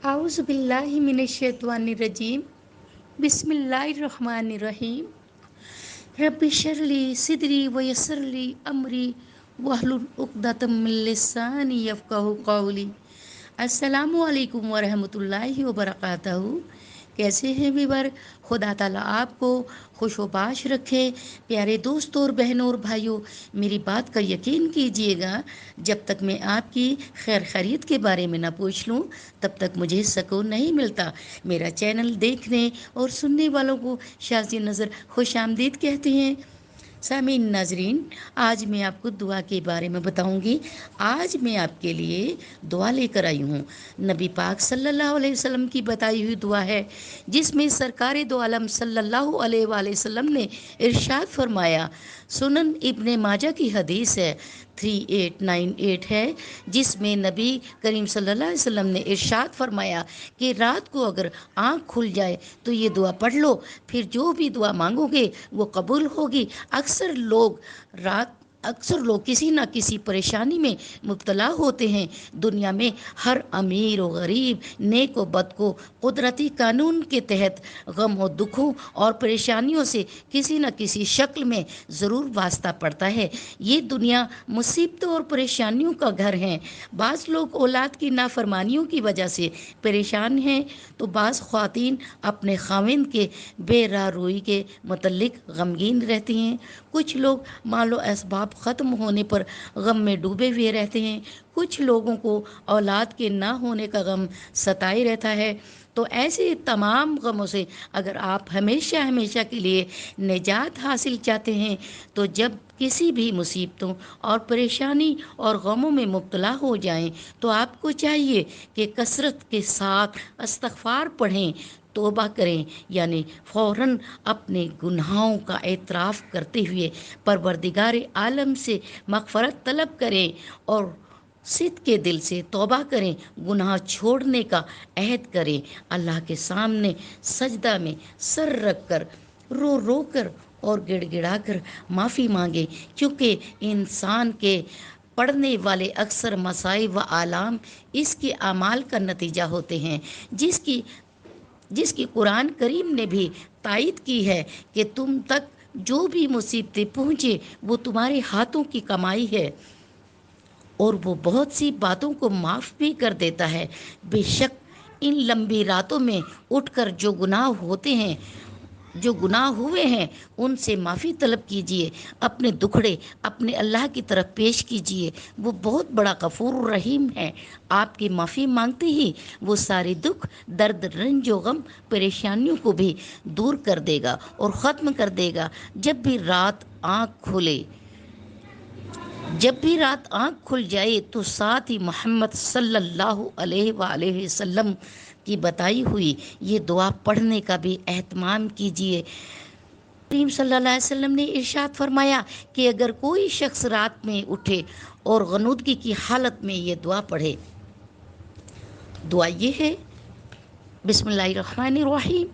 आउज़ु बिल्लाहि मिनश्शैतानिर्रजीम बिस्मिल्लाहिर्रहमानिर्रहीम रब्बि शरली सिदरी वयस्सिरली अमरी वहलुल उक़दतम मिन लिसानी यफ़क़हू क़ौली। अस्सलामु अलैकुम वरहमतुल्लाहि वबरकातहू। कैसे हैं व्यूअर? खुदा ताला आपको खुशोबाश रखे। प्यारे दोस्तों और बहनों और भाइयों, मेरी बात का यकीन कीजिएगा, जब तक मैं आपकी खैर खैरियत के बारे में ना पूछ लूँ तब तक मुझे सुकून नहीं मिलता। मेरा चैनल देखने और सुनने वालों को शाज़ी नज़र खुश आमदीद कहते हैं। सामीन नाजरीन, आज मैं आपको दुआ के बारे में बताऊंगी। आज मैं आपके लिए दुआ लेकर आई हूँ। नबी पाक सल्लल्लाहु अलैहि वसल्लम की बताई हुई दुआ है, जिसमें सरकार दो आलम सल्लल्लाहु अलैहि वसल्लम ने इरशाद फरमाया। सुनन इब्ने माजा की हदीस है, 3898 है, जिसमें नबी करीम सल्लल्लाहु अलैहि वसल्लम ने इरशाद फरमाया कि रात को अगर आँख खुल जाए तो ये दुआ पढ़ लो, फिर जो भी दुआ मांगोगे वो कबूल होगी। अक्सर लोग किसी ना किसी परेशानी में मुब्तला होते हैं। दुनिया में हर अमीर व गरीब, नेक व बद को कुदरती कानून के तहत गम और दुखों और परेशानियों से किसी न किसी शक्ल में ज़रूर वास्ता पड़ता है। ये दुनिया मुसीबतों और परेशानियों का घर है। बाज़ लोग औलाद की नाफरमानियों की वजह से परेशान हैं, तो बाज़ ख़वातीन अपने खाविंद के बेराह रोई के मुतल्लिक गमगीन रहती हैं। कुछ लोग मालो असबाब ख़त्म होने पर गम में डूबे हुए रहते हैं। कुछ लोगों को औलाद के ना होने का गम सताए रहता है। तो ऐसे तमाम गमों से अगर आप हमेशा हमेशा के लिए निजात हासिल चाहते हैं, तो जब किसी भी मुसीबतों और परेशानी और गमों में मुब्तला हो जाएं, तो आपको चाहिए कि कसरत के साथ इस्तग़फ़ार पढ़ें, तौबा करें, यानी फ़ौरन अपने गुनाहों का एतराफ़ करते हुए परवरदिगार आलम से मग़फ़रत तलब करें और सिद्क़ के दिल से तौबा करें, गुनाह छोड़ने का अहद करें। अल्लाह के सामने सजदा में सर रख कर रो रो कर और गिड़गिड़ा कर माफ़ी मांगे, क्योंकि इंसान के पढ़ने वाले अक्सर मसाइब व आलाम इसके अमाल का नतीजा होते हैं, जिसकी कुरान करीम ने भी तायद की है कि तुम तक जो भी मुसीबतें पहुँचे वो तुम्हारे हाथों की कमाई है और वो बहुत सी बातों को माफ़ भी कर देता है। बेशक इन लंबी रातों में उठकर जो गुनाह हुए हैं उनसे माफ़ी तलब कीजिए, अपने दुखड़े अपने अल्लाह की तरफ पेश कीजिए। वो बहुत बड़ा गफूर रहीम है। आपकी माफ़ी मांगते ही वो सारे दुख, दर्द, रंज व गम, परेशानियों को भी दूर कर देगा और ख़त्म कर देगा। जब भी रात आँख खुल जाए तो साथ ही मोहम्मद सल्लल्लाहु अलैहि वसल्लम की बताई हुई ये दुआ पढ़ने का भी एहतमाम कीजिए। करीम सल्लल्लाहु अलैहि वसल्लम ने इरशाद फरमाया कि अगर कोई शख्स रात में उठे और गनूदगी की हालत में ये दुआ पढ़े, दुआ ये है, बिस्मिल्लाहिर्रहमानिर्रहीम,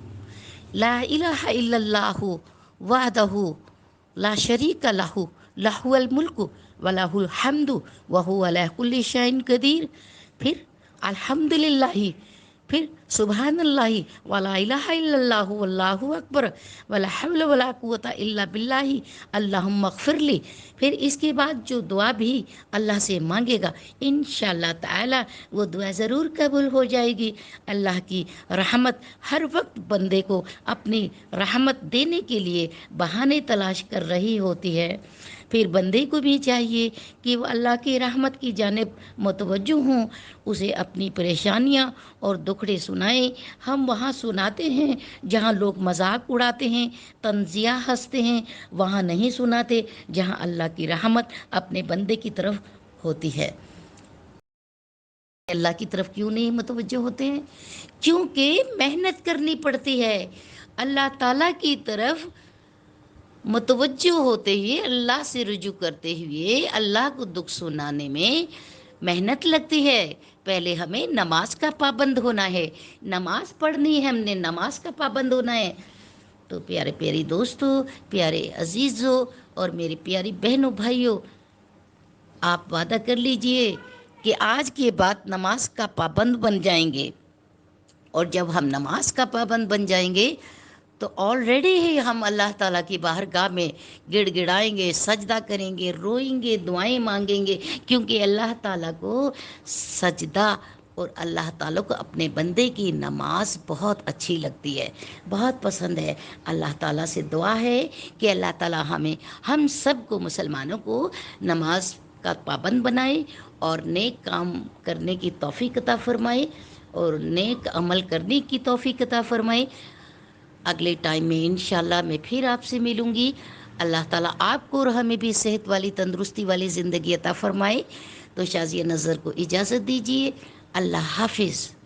ला इलाहा इल्लल्लाहु वहदहु ला शरीका लहू लहुल मुल्कु व लहुल हम्दु व हुवा अला कुल्लि शैइन कदीर। फिर अल्हम्दुलिल्लाहि, फिर सुबहानल्लाहि वला इलाहा इल्लल्लाहु वल्लाहु अकबर वला हौला वला कुव्वता इल्ला बिल्लाहि अल्लाहुम्मा अग़फ़िरली। फिर इसके बाद जो दुआ भी अल्लाह से मांगेगा, इंशाअल्लाह ताला वो दुआ ज़रूर कबूल हो जाएगी। अल्लाह की रहमत हर वक्त बंदे को अपनी रहमत देने के लिए बहाने तलाश कर रही होती है। फिर बंदे को भी चाहिए कि वो अल्लाह की रहमत की जानिब मुतवज्जो हों, उसे अपनी परेशानियां और दुखड़े सुनाएं। हम वहाँ सुनाते हैं जहाँ लोग मजाक उड़ाते हैं, तंजिया हंसते हैं, वहाँ नहीं सुनाते जहाँ अल्लाह की रहमत अपने बंदे की तरफ होती है। अल्लाह की तरफ क्यों नहीं मुतवज्जो होते हैं? क्योंकि मेहनत करनी पड़ती है। अल्लाह ताला की तरफ मुतवज्जो होते हुए, अल्लाह से रुजू करते हुए अल्लाह को दुख सुनाने में मेहनत लगती है। पहले हमें नमाज का पाबंद होना है, नमाज पढ़नी है, हमने नमाज का पाबंद होना है। तो प्यारे प्यारी दोस्तों, प्यारे अजीज़ों और मेरी प्यारी बहनों भाइयों, आप वादा कर लीजिए कि आज के बाद नमाज का पाबंद बन जाएंगे। اور جب ہم نماز کا پابند بن جائیں گے تو آلریڈی ہی ہم اللہ تعالیٰ کی بارگاہ میں گڑ گڑائیں گے، سجدہ کریں گے، روئیں گے، دعائیں مانگیں گے، کیونکہ اللہ تعالیٰ کو سجدہ اور اللہ تعالیٰ کو اپنے بندے کی نماز بہت اچھی لگتی ہے، بہت پسند ہے۔ اللہ تعالیٰ سے دعا ہے کہ اللہ تعالیٰ ہم سب کو، مسلمانوں کو نماز کا پابند بنائے اور نیک کام کرنے کی توفیق عطا فرمائے اور نیک عمل کرنے کی توفیق عطا فرمائے۔ اگلے ٹائم میں انشاءاللہ میں پھر آپ سے ملوں گی۔ اللہ تعالیٰ آپ کو اور ہمیں بھی صحت والی، تندرستی والی زندگی عطا فرمائے۔ تو شازیہ نظر کو اجازت دیجیے، اللہ حافظ۔